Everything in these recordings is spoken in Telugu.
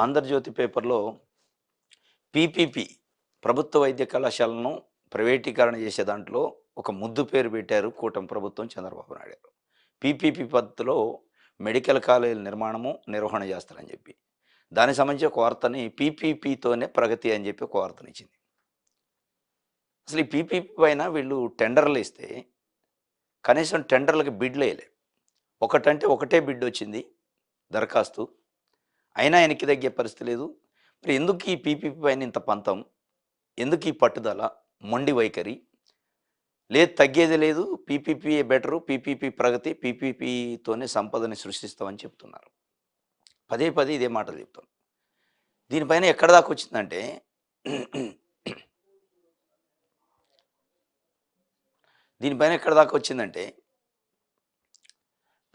ఆంధ్రజ్యోతి పేపర్లో పీపీపీ ప్రభుత్వ వైద్య కళాశాలను ప్రైవేటీకరణ చేసే దాంట్లో ఒక ముద్దు పేరు పెట్టారు కూటమి ప్రభుత్వం చంద్రబాబు నాయుడు గారు. పీపీపీ పద్ధతిలో మెడికల్ కాలేజీల నిర్మాణము నిర్వహణ చేస్తారని చెప్పి దానికి సంబంధించి ఒక వార్తని పీపీపీతోనే ప్రగతి అని చెప్పి ఒక వార్తనిచ్చింది. అసలు ఈ పీపీపీ పైన వీళ్ళు టెండర్లు ఇస్తే కనీసం టెండర్లకు బిడ్లు వేయలే. ఒకటంటే ఒకటే బిడ్ వచ్చింది దరఖాస్తు, అయినా వెనక్కి తగ్గే పరిస్థితి లేదు. మరి ఎందుకు ఈ పీపీపీ పైన ఇంత పంతం, ఎందుకు ఈ పట్టుదల, మొండి వైఖరి? లేదు, తగ్గేది లేదు, పీపీపీ బెటరు, పీపీపీ ప్రగతి, పీపీపీతోనే సంపదని సృష్టిస్తామని చెప్తున్నారు. పదే పదే ఇదే మాటలు చెప్తాం. దీనిపైన ఎక్కడ దాకా వచ్చిందంటే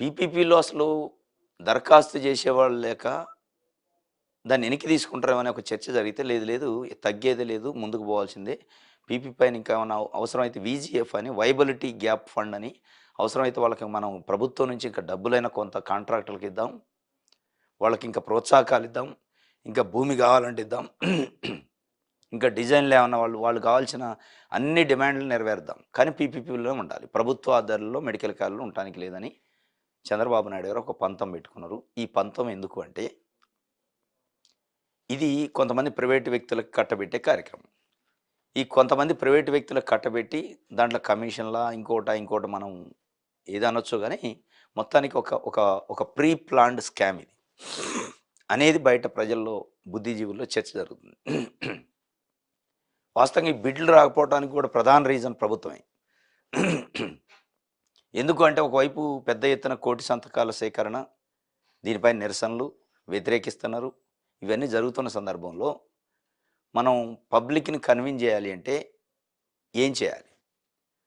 పీపీపీలో అసలు దరఖాస్తు చేసేవాళ్ళు లేక దాన్ని వెనక్కి తీసుకుంటారేమో అనే ఒక చర్చ జరిగితే, లేదు లేదు తగ్గేదే లేదు, ముందుకు పోవాల్సిందే, పీపీ పైన ఇంకా ఏమైనా అవసరమైతే వీజీఎఫ్ అని వైబిలిటీ గ్యాప్ ఫండ్ అని అవసరమైతే వాళ్ళకి మనం ప్రభుత్వం నుంచి ఇంకా డబ్బులైనా కొంత కాంట్రాక్టర్లకు ఇద్దాం, వాళ్ళకి ఇంకా ప్రోత్సాహకాలు ఇద్దాం, ఇంకా భూమి కావాలంటే ఇద్దాం, ఇంకా డిజైన్లు ఏమన్నా వాళ్ళు కావాల్సిన అన్ని డిమాండ్లు నెరవేర్దాం, కానీ పీపీపీలో ఉండాలి, ప్రభుత్వ ఆధారాల్లో మెడికల్ కాలేజీలు ఉండటానికి లేదని చంద్రబాబు నాయుడు గారు ఒక పంతం పెట్టుకున్నారు. ఈ పంతం ఎందుకు అంటే, ఇది కొంతమంది ప్రైవేటు వ్యక్తులకు కట్టబెట్టే కార్యక్రమం. ఈ కొంతమంది ప్రైవేటు వ్యక్తులకు కట్టబెట్టి దాంట్లో కమిషన్లా ఇంకోట మనం ఏదనొచ్చు, కానీ మొత్తానికి ఒక ఒక ఒక ప్రీ ప్లాన్డ్ స్కామ్ ఇది అనేది బయట ప్రజల్లో, బుద్ధిజీవుల్లో చర్చ జరుగుతుంది. వాస్తవంగా ఈ బిడ్లు రాకపోవడానికి కూడా ప్రధాన రీజన్ ప్రభుత్వమే. ఎందుకు అంటే, ఒకవైపు పెద్ద ఎత్తున కోటి సంతకాల సేకరణ, దీనిపై నిరసనలు, వ్యతిరేకిస్తున్నారు, ఇవన్నీ జరుగుతున్న సందర్భంలో మనం పబ్లిక్ని కన్విన్స్ చేయాలి అంటే ఏం చేయాలి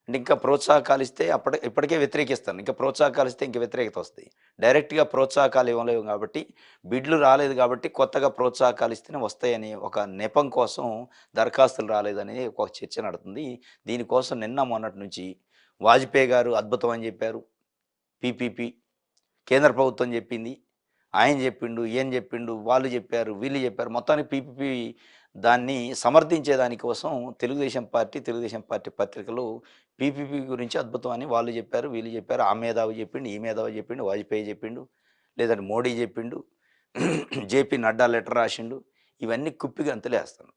అంటే, ఇంకా ప్రోత్సాహకాలు ఇస్తే ఇప్పటికే వ్యతిరేకిస్తాను, ఇంకా ప్రోత్సాహకాలు ఇస్తే ఇంకా వ్యతిరేకత వస్తాయి. డైరెక్ట్గా ప్రోత్సాహకాలు ఇవ్వలేవు కాబట్టి, బిడ్లు రాలేదు కాబట్టి కొత్తగా ప్రోత్సాహకాలు ఇస్తేనే వస్తాయని ఒక నెపం కోసం దరఖాస్తులు రాలేదని ఒక చర్చ నడుతుంది. దీనికోసం నిన్న మొన్నటి నుంచి వాజ్పేయి గారు అద్భుతం అని చెప్పారు, పీపీపీ కేంద్ర ప్రభుత్వం చెప్పింది, ఆయన చెప్పిండు, ఈయన చెప్పిండు, వాళ్ళు చెప్పారు, వీళ్ళు చెప్పారు, మొత్తానికి పీపీపీ దాన్ని సమర్థించే దానికోసం తెలుగుదేశం పార్టీ పత్రికలు పీపీపీ గురించి అద్భుతం అని వాళ్ళు చెప్పారు, వీళ్ళు చెప్పారు, ఆ మేధావి చెప్పిండు, ఈ మేధావి చెప్పిండు, వాజ్పేయి చెప్పిండు, లేదంటే మోడీ చెప్పిండు, జేపీ నడ్డా లెటర్ రాసిండు, ఇవన్నీ కుప్పిగా అంతలేస్తాను.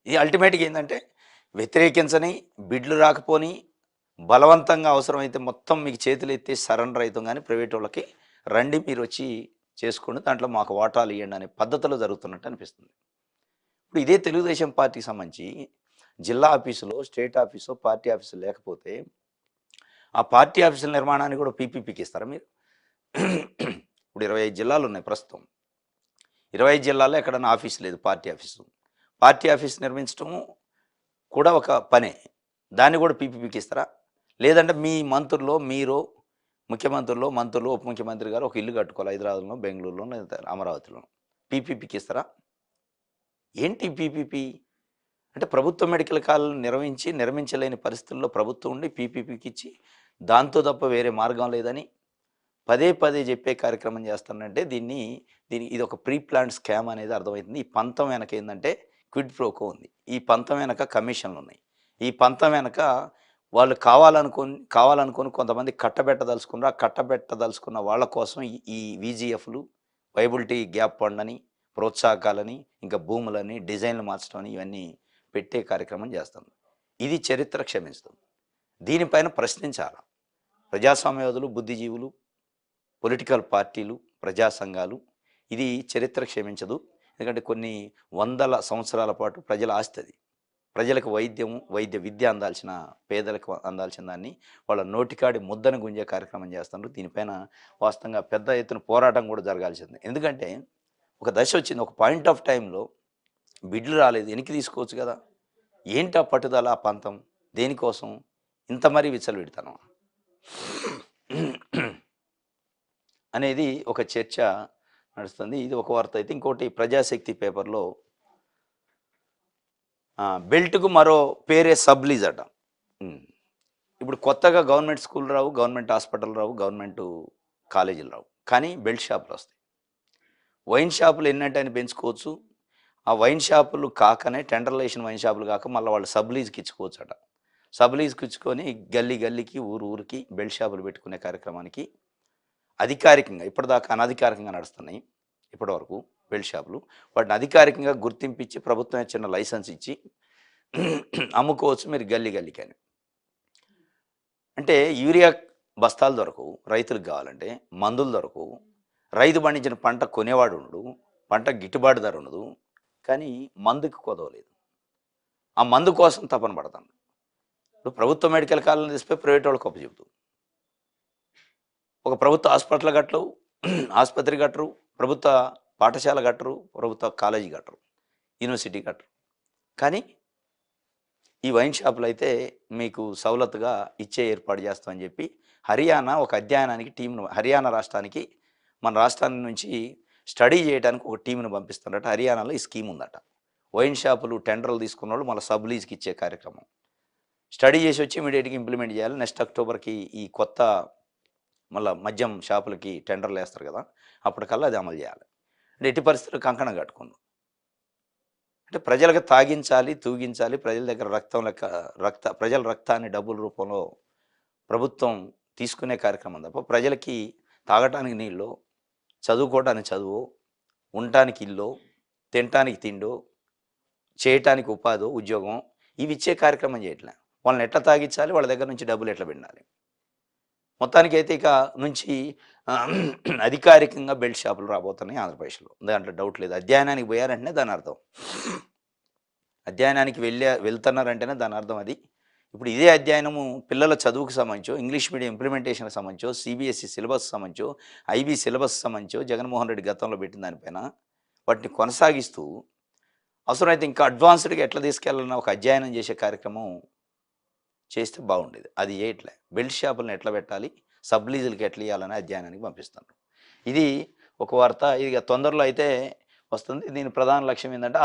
ఇది అల్టిమేట్గా ఏంటంటే, వ్యతిరేకించని, బిడ్లు రాకపోని, బలవంతంగా అవసరమైతే మొత్తం మీకు చేతులు ఎత్తి సరెండర్ అవుతాం, కానీ ప్రైవేట్ వాళ్ళకి రండి మీరు వచ్చి చేసుకోండి, దాంట్లో మాకు వాటాలు ఇవ్వండి అనే పద్ధతిలో జరుగుతున్నట్టు అనిపిస్తుంది. ఇప్పుడు ఇదే తెలుగుదేశం పార్టీకి సంబంధించి జిల్లా ఆఫీసులో, స్టేట్ ఆఫీసు, పార్టీ ఆఫీసు లేకపోతే ఆ పార్టీ ఆఫీసుల నిర్మాణాన్ని కూడా పీపీపీకి ఇస్తారా మీరు? ఇప్పుడు 25 జిల్లాలు ఉన్నాయి ప్రస్తుతం. 25 జిల్లాల్లో ఎక్కడన్నా ఆఫీస్ లేదు, పార్టీ ఆఫీస్ నిర్మించడము కూడా ఒక పనే, దాన్ని కూడా పీపీపీకి ఇస్తారా? లేదంటే మీ మంత్రుల్లో మీరు, ముఖ్యమంత్రులు, మంత్రులు, ఉప ముఖ్యమంత్రి గారు ఒక ఇల్లు కట్టుకోవాలి హైదరాబాద్లో, బెంగళూరులో, లేదా అమరావతిలో, పీపీపీకి ఇస్తారా? ఏంటి పీపీపీ అంటే? ప్రభుత్వ మెడికల్ కాలేజీలు నిర్మించలేని పరిస్థితుల్లో ప్రభుత్వం ఉండి పీపీపీకి ఇచ్చి దాంతో తప్ప వేరే మార్గం లేదని పదే పదే చెప్పే కార్యక్రమం చేస్తానంటే ఇది ఒక ప్రీ ప్లాన్డ్ స్కామ్ అనేది అర్థమవుతుంది. ఈ పంతం వెనక ఏంటంటే క్విడ్ ప్రోకో ఉంది, ఈ పంతం వెనక కమిషన్లు ఉన్నాయి, ఈ పంతం వెనక వాళ్ళు కావాలనుకొని కొంతమంది కట్టబెట్టదలుచుకున్నారు. ఆ కట్టబెట్టదలుచుకున్న వాళ్ళ కోసం ఈ వీజీఎఫ్లు, వైబిలిటీ గ్యాప్ ఫండ్ అని, ప్రోత్సాహకాలని, ఇంకా భూములని, డిజైన్లు మార్చడం అని ఇవన్నీ పెట్టే కార్యక్రమం చేస్తుంది. ఇది చరిత్ర క్షమిస్తుంది. దీనిపైన ప్రశ్నించాలి ప్రజాస్వామ్యవాదులు, బుద్ధిజీవులు, పొలిటికల్ పార్టీలు, ప్రజా సంఘాలు. ఇది చరిత్ర క్షమించదు. ఎందుకంటే కొన్ని వందల సంవత్సరాల పాటు ప్రజల ఆస్తి అది. ప్రజలకు వైద్య విద్య అందాల్సిన, పేదలకు అందాల్సిన దాన్ని వాళ్ళ నోటికాడి ముద్దను గుంజే కార్యక్రమం చేస్తున్నారు. దీనిపైన వాస్తవంగా పెద్ద ఎత్తున పోరాటం కూడా జరగాల్సింది. ఎందుకంటే ఒక దశ వచ్చింది, ఒక పాయింట్ ఆఫ్ టైంలో బిడ్లు రాలేదు, వెనక్కి తీసుకోవచ్చు కదా. ఏంటి ఆ పట్టుదల, ఆ పంతం, దేనికోసం ఇంత మరీ విచ్చలవిడతాను అనేది ఒక చర్చ నడుస్తుంది. ఇది ఒక వార్త అయితే, ఇంకోటి ప్రజాశక్తి పేపర్లో బెల్ట్కు మరో పేరే సబ్లీజ్ అట. ఇప్పుడు కొత్తగా గవర్నమెంట్ స్కూల్ రావు, గవర్నమెంట్ హాస్పిటల్ రావు, గవర్నమెంట్ కాలేజీలు రావు, కానీ బెల్ట్ షాపులు వస్తాయి. వైన్ షాపులు ఎన్నంటే అని పెంచుకోవచ్చు. ఆ వైన్ షాపులు కాకనే టెండర్‌లో ఏసిన వైన్ షాపులు కాక మళ్ళా వాళ్ళు సబ్ లీజ్‌కి ఇచ్చుకోవచ్చట. సబ్ లీజ్‌కి ఇచ్చుకొని గల్లీ గల్లీకి, ఊరు ఊరికి బెల్ట్ షాపులు పెట్టుకునే కార్యక్రమానికి అధికారికంగా ఇప్పటిదాకా అనధికారికంగా నడుస్తున్నాయి. ఇప్పటివరకు బెల్ట్ షాపులు. వాటిని అధికారికంగా గుర్తింపిచ్చి ప్రభుత్వమే చిన్న లైసెన్స్ ఇచ్చి అమ్ముకోవచ్చు మీరు గల్లీ గల్లీకని. అంటే యూరియా బస్తాలు దొరకవు రైతులకు కావాలంటే, మందులు దొరకవు, రైతు పండించిన పంట కొనేవాడు ఉండడు, పంట గిట్టుబాటు ధర ఉండదు. కానీ మందుకి కొదవలేదు. ఆ మందు కోసం తపన పడతాను. ఇప్పుడు ప్రభుత్వ మెడికల్ కాలేజీని తీసిపోయి ప్రైవేట్ వాళ్ళకి అప్పచెబుతుంది. ఒక ప్రభుత్వ హాస్పిటల్ కట్టరు, ఆసుపత్రి కట్టరు, ప్రభుత్వ పాఠశాల కట్టరు, ప్రభుత్వ కాలేజీ కట్టరు, యూనివర్సిటీ కట్టరు. కానీ ఈ వైన్ షాపులు అయితే మీకు సవలతుగా ఇచ్చే ఏర్పాటు చేస్తామని చెప్పి హర్యానా ఒక అధ్యయనానికి టీంను, హర్యానా రాష్ట్రానికి మన రాష్ట్రాన్ని నుంచి స్టడీ చేయడానికి ఒక టీంను పంపిస్తున్నట్ట. హర్యానాలో ఈ స్కీమ్ ఉందట. వైన్ షాపులు టెండర్లు తీసుకున్న వాళ్ళు మళ్ళీ సబ్ లీజ్కి ఇచ్చే కార్యక్రమం స్టడీ చేసి వచ్చి ఇమీడియట్గా ఇంప్లిమెంట్ చేయాలి. నెక్స్ట్ అక్టోబర్కి ఈ కొత్త మళ్ళీ మద్యం షాపులకి టెండర్లు వేస్తారు కదా, అప్పటికల్లా అది అమలు చేయాలి. అంటే ఎట్టి పరిస్థితుల్లో కంకణం కట్టుకున్నాం. అంటే ప్రజలకు తాగించాలి, తూగించాలి, ప్రజల దగ్గర ప్రజల రక్తాన్ని డబ్బుల రూపంలో ప్రభుత్వం తీసుకునే కార్యక్రమం తప్ప ప్రజలకి తాగటానికి నీళ్ళు, చదువుకోవటానికి చదువు, ఉండటానికి ఇల్లు, తినటానికి తిండు, చేయటానికి ఉపాధి, ఉద్యోగం ఇవి ఇచ్చే కార్యక్రమం చేయట్లే. వాళ్ళని ఎట్లా తాగించాలి, వాళ్ళ దగ్గర నుంచి డబ్బులు ఎట్లా పెట్టాలి. మొత్తానికైతే ఇక నుంచి అధికారికంగా బెల్ట్ షాపులు రాబోతున్నాయి ఆంధ్రప్రదేశ్లో. దాంట్లో డౌట్ లేదు. అధ్యయనానికి పోయారంటేనే దాని అర్థం. అధ్యయనానికి వెళ్తున్నారంటేనే దాని అర్థం అది. ఇప్పుడు ఇదే అధ్యయనము పిల్లల చదువుకు సంబంధించో, ఇంగ్లీష్ మీడియం ఇంప్లిమెంటేషన్కి సంబంధించో, సిబిఎస్ఈ సిలబస్ సంబంధించో, ఐబీ సిలబస్ సంబంధించో జగన్మోహన్ రెడ్డి గతంలో పెట్టిన దానిపైన వాటిని కొనసాగిస్తూ అవసరమైతే ఇంకా అడ్వాన్స్డ్గా ఎట్లా తీసుకెళ్ళాలన్న ఒక అధ్యయనం చేసే కార్యక్రమం చేస్తే బాగుండేది. అది చేయట్లే. బెల్ట్ షాపులను ఎట్లా పెట్టాలి, సబ్ లీజులకి ఎట్లా ఇవ్వాలని అధ్యయనానికి పంపిస్తున్నారు. ఇది ఒక వార్త. ఇక తొందరలో అయితే వస్తుంది. దీని ప్రధాన లక్ష్యం ఏంటంటే